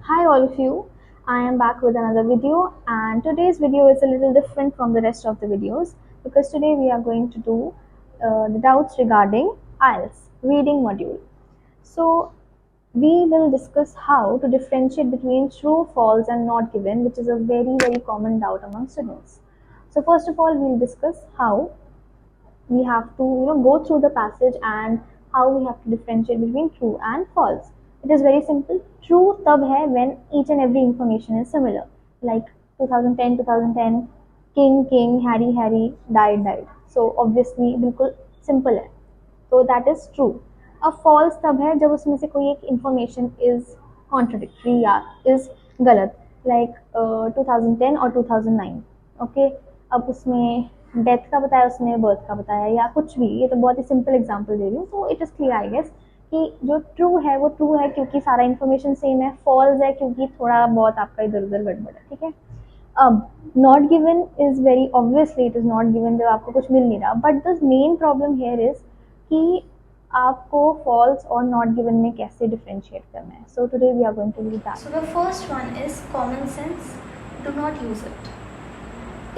Hi all of you, I am back with another video and today's video is a little different from the rest of the videos because today we are going to do the doubts regarding IELTS reading module. So we will discuss how to differentiate between true, false and not given, which is a very common doubt among students. So first of all we'll discuss how we have to go through the passage and how we have to differentiate between true and false. It is very simple. True tab hai when each and every information is similar, like 2010 king king Harry died. So obviously बिल्कुल simple है, तो that is true. अब false तब है जब उसमें से कोई एक information is contradictory या is गलत, like 2010 और 2009. ओके, अब उसमें डेथ का बताया, उसने बर्थ का बताया या कुछ भी, ये तो बहुत ही सिंपल एग्जांपल दे रही हूँ, तो it is clear I guess कि जो ट्रू है वो ट्रू है क्योंकि सारा इन्फॉर्मेशन सेम है, फॉल्स है क्योंकि थोड़ा बहुत आपका इधर उधर गड़बड़ है. ठीक है. अब not given is very obviously it is not given जब आपको कुछ मिल नहीं रहा, but the main problem here is कि आपको फॉल्स और नॉट गिवन में कैसे डिफरेंशिएट करना है. So today we are going to do that. So the first one is common sense. Do not use it.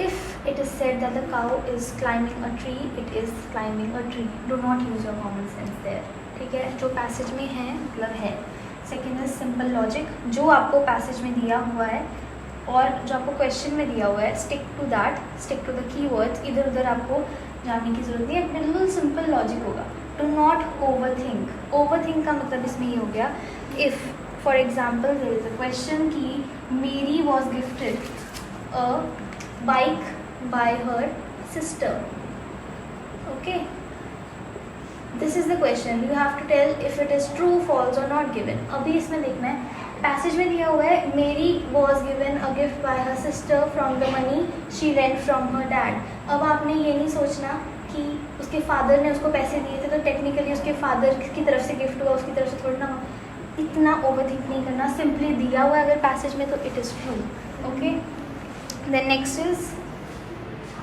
If it is said that the cow is climbing a tree, it is climbing a tree. Do not use your common sense there. ठीक है, जो passage में है मतलब है. Second is simple logic. जो आपको passage में दिया हुआ है और जो आपको क्वेश्चन में दिया हुआ है, stick to that, stick to the keywords. इधर उधर आपको जानने की जरूरत नहीं है, बिल्कुल सिंपल लॉजिक होगा. Do not over think. Over think का मतलब इसमें ये हो गया, if for example there is a question कि Mary was gifted a bike by her sister. Okay, this is the question. You have to tell if it is true, false or not given. अभी इसमें देखना है, passage में दिया हुआ है मेरी was given a gift by her sister from the money she lent from her dad. अब आपने ये नहीं सोचना कि उसके फादर ने उसको पैसे दिए थे तो टेक्निकली उसके फादर की तरफ से गिफ्ट हुआ, उसकी तरफ से थोड़ा ना. इतना ओवर थिंक नहीं करना. सिंपली दिया हुआ है अगर पैसेज में तो it is true. Okay, then next is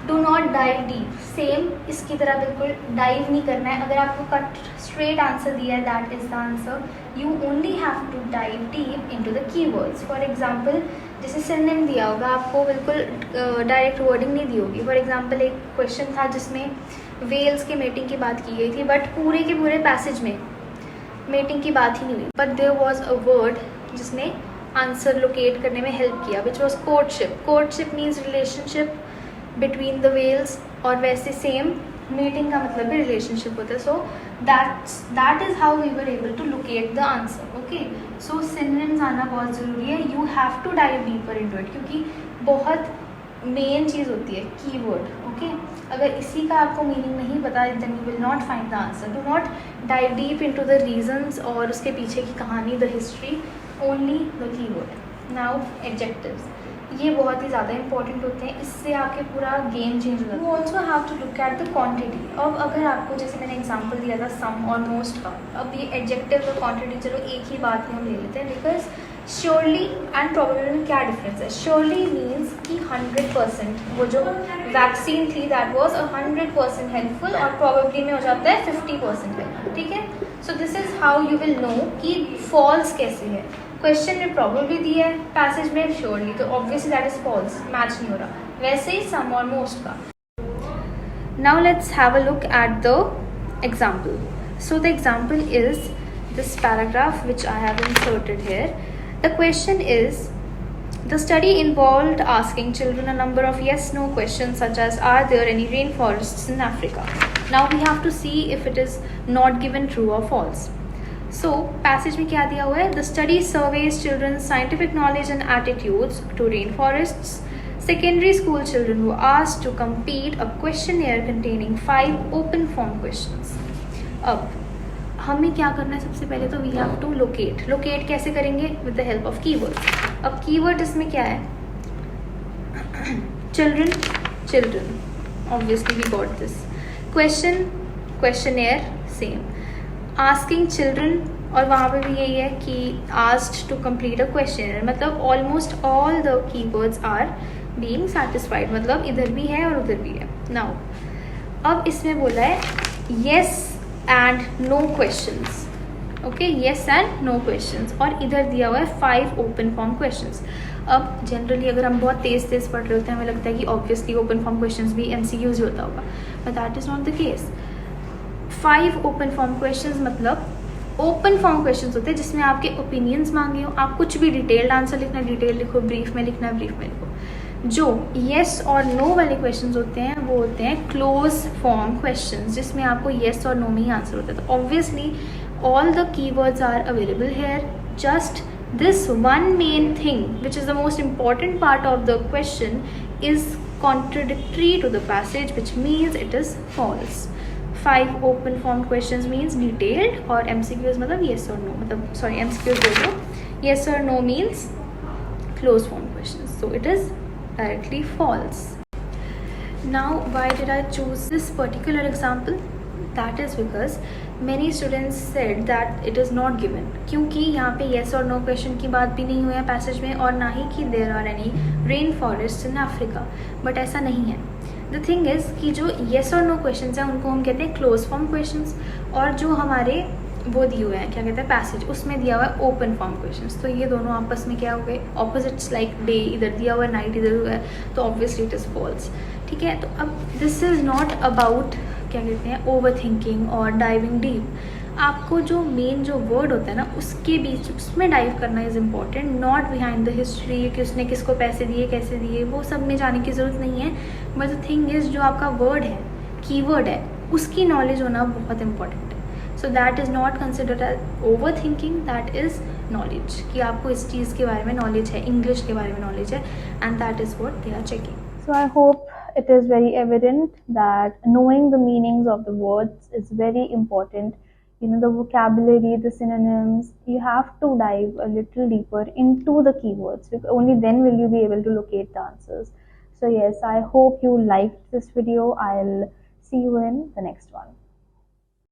do not dive deep. Same इसकी तरह बिल्कुल डाइव नहीं करना है. अगर आपको कट स्ट्रेट आंसर दिया है that is the answer. You only have to dive deep into the keywords. For example जैसे सिनोनिम दिया होगा, आपको बिल्कुल डायरेक्ट वर्डिंग नहीं दी होगी. फॉर एग्जांपल एक क्वेश्चन था जिसमें वेल्स के मेटिंग की बात की गई थी, बट पूरे के पूरे पैसेज में मेटिंग की बात ही नहीं हुई, but there was a word जिसने आंसर लोकेट करने में हेल्प किया, which was courtship. Courtship means relationship between the whales, और वैसे सेम मीटिंग का मतलब भी रिलेशनशिप होता है. So that is how we were able to locate the answer. Okay, so synonyms आना बहुत ज़रूरी है. You have to dive deeper into it क्योंकि बहुत मेन चीज़ होती है कीवर्ड. ओके, अगर इसी का आपको मीनिंग नहीं पता then you will not find the answer. Do not dive deep into the reasons और उसके पीछे की कहानी, the history, only the keyword. Now adjectives, ये बहुत ही ज़्यादा इंपॉर्टेंट होते हैं. इससे आपके पूरा गेम चेंज हो जाता है. You also have to look at the quantity. अब अगर आपको जैसे मैंने एग्जांपल दिया था सम और मोस्ट का, अब ये एडजेक्टिव और क्वांटिटी चलो एक ही बात ही हम ले लेते हैं. बिकॉज श्योरली एंड प्रोबेबली में क्या डिफरेंस है. श्योरली मीन्स कि 100%, वो जो वैक्सीन थी दैट वॉज 100% हेल्पफुल, और प्रोबेबली में हो जाता है 50% हेल्पफुल. ठीक है, so this is how you will know कि फॉल्स कैसे है. क्वेश्चन में प्रॉबेबली दिया है, पैसेज में श्योरली, तो obviously that is false, match नहीं हो रहा. वैसे ही सम और मोस्ट का. Now let's have a look at the example. So the example is this paragraph which I have inserted here. The question is the study involved asking children a number of yes/no questions such as are there any rainforests in Africa. Now we have to see if it is not given true or false. So passage में क्या दिया हुआ है, the study surveys children's scientific knowledge and attitudes to rainforests. Secondary school children were asked to complete a questionnaire containing 5 open form questions. अब हमें क्या करना है, सबसे पहले तो वी हैव टू लोकेट कैसे करेंगे, with the help of keyword. अब कीवर्ड इसमें क्या है, children obviously we got this. Questionnaire same. Asking children, और वहाँ पे भी यही है कि asked to complete a questionnaire, मतलब almost all the keywords are being satisfied, मतलब इधर भी है और उधर भी है. नाउ अब इसमें बोला है yes and no questions. Okay, yes and no questions. और इधर दिया हुआ है 5 ओपन फॉर्म क्वेश्चंस। अब जनरली अगर हम बहुत तेज़ तेज़ पढ़ रहे होते हैं, हमें लगता है कि ऑब्वियसली ओपन फॉर्म क्वेश्चंस भी MCQs ही होता होगा, but that is not the case. 5 open form questions मतलब ओपन फॉर्म क्वेश्चंस होते हैं जिसमें आपके ओपिनियंस मांगे हो, आप कुछ भी डिटेल्ड आंसर लिखना है डिटेल लिखो, ब्रीफ में लिखना है ब्रीफ में लिखो। जो येस और नो वाले क्वेश्चंस होते हैं वो होते हैं क्लोज फॉर्म क्वेश्चंस, जिसमें आपको येस और नो में ही आंसर होता है। तो obviously all the keywords are available here, just this one main thing which is the most important part of the question is contradictory to the passage, which means it is false. 5 open form questions means detailed, और MCQs मतलब yes or no, मतलब sorry MCQs बोल दो, yes or no means closed form questions, so it is directly false. Now why did I choose this particular example? That is because many students said that it is not given, क्योंकि यहाँ पे yes और no question की बात भी नहीं हुई है पैसेज में, और ना ही कि there are any rain forests in Africa, but ऐसा नहीं है। The thing is कि जो yes और no questions हैं उनको हम कहते हैं close form questions, और जो हमारे वो दिए हुए हैं क्या कहते हैं पैसेज, उसमें दिया हुआ है ओपन फॉर्म क्वेश्चंस। तो ये दोनों आपस में क्या हो गए, ऑपोजिट्स, लाइक डे इधर दिया हुआ है नाइट इधर हुआ है, तो ऑब्वियसली इट इज़ फॉल्स। ठीक है, तो अब दिस इज़ नॉट अबाउट क्या कहते हैं ओवर थिंकिंग और डाइविंग डीप। आपको जो मेन जो वर्ड होता है ना उसके बीच उसमें डाइव करना is important, not behind the history कि उसने किसको पैसे दिए कैसे दिए, वो सब में जाने की ज़रूरत नहीं है। बट द थिंग इज़ जो आपका वर्ड है, कीवर्ड है, उसकी नॉलेज होना बहुत इंपॉर्टेंट है। So that is not considered as over thinking, that is knowledge, कि आपको इस चीज़ के बारे में नॉलेज है, इंग्लिश के बारे में नॉलेज है, and that is what they are checking. So I hope it is very evident that knowing the meanings of the words is very important. You know, the vocabulary, the synonyms, you have to dive a little deeper into the keywords, because only then will you be able to locate the answers. So yes, I hope you liked this video. I'll see you in the next one.